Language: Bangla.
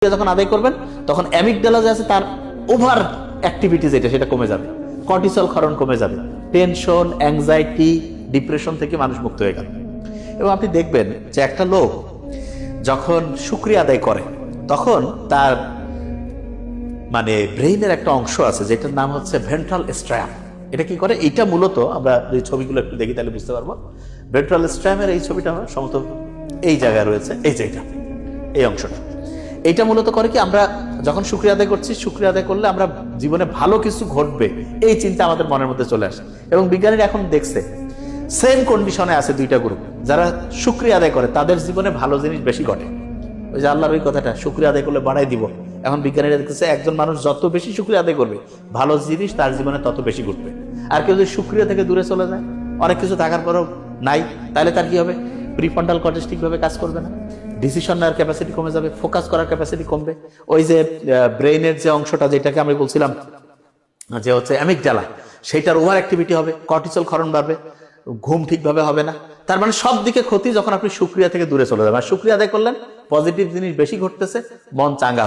যখন আদায় করবেন তখন অ্যামিগডালা যে আছে তার ওভার অ্যাক্টিভিটি যেটা সেটা কমে যাবে, কর্টিসল ক্ষরণ কমে যাবে, টেনশন, অ্যাংজাইটি, ডিপ্রেশন থেকে মানুষ মুক্ত হয়ে গেল। এবং আপনি দেখবেন যে একটা লোক যখন শুকরিয়া আদায় করে তখন তার মানে ব্রেইনের একটা অংশ আছে যেটার নাম হচ্ছে ভেন্ট্রাল স্ট্র্যাম। এটা কি করে? এইটা মূলত আমরা যদি ছবিগুলো একটু দেখি তাহলে বুঝতে পারবো। ভেন্ট্রাল স্ট্র্যামের এই ছবিটা সম্ভবত এই জায়গায় রয়েছে, এই যে এই অংশটা, এইটা মূলত করে কি, আমরা যখন শুকরিয়া আদায় করছি, শুকরিয়া আদায় করলে আমরা জীবনে ভালো কিছু ঘটবে এই চিন্তা আমাদের মনের মধ্যে চলে আসে। এবং বিজ্ঞানীরা এখন দেখছে সেম কন্ডিশনে আছে দুইটা গ্রুপ, যারা শুকরিয়া আদায় করে তাদের জীবনে ভালো জিনিস বেশি ঘটে। ওই যে আল্লাহর ওই কথাটা, শুকরিয়া আদায় করলে বাড়াই দিব। এখন বিজ্ঞানীরা দেখতেছে একজন মানুষ যত বেশি শুকরিয়া আদায় করবে ভালো জিনিস তার জীবনে তত বেশি ঘটবে। আর কেউ যদি শুকরিয়া থেকে দূরে চলে যায়, অনেক কিছু থাকার পরও নাই, তাহলে তার কি হবে? প্রিফ্রন্টাল কর্টেক্স ঠিকভাবে কাজ করবে না, ডিসিশন নেওয়ার ক্যাপাসিটি কমে যাবে, ফোকাস করার ক্যাপাসিটি কমবে। ওই যে ব্রেইনের যে অংশটা যেটাকে আমি বলছিলাম যে হচ্ছে অ্যামিগডালা, সেইটার ওভার অ্যাক্টিভিটি হবে, কর্টিসল ক্ষরণ বাড়বে, ঘুম ঠিকভাবে হবে না। তার মানে সব দিকে ক্ষতি যখন আপনি শুকরিয়া থেকে দূরে চলে যাবেন। আর শুকরিয়া আদায় করলেন, পজিটিভ জিনিস বেশি ঘটতেছে, মন চাঙ্গা।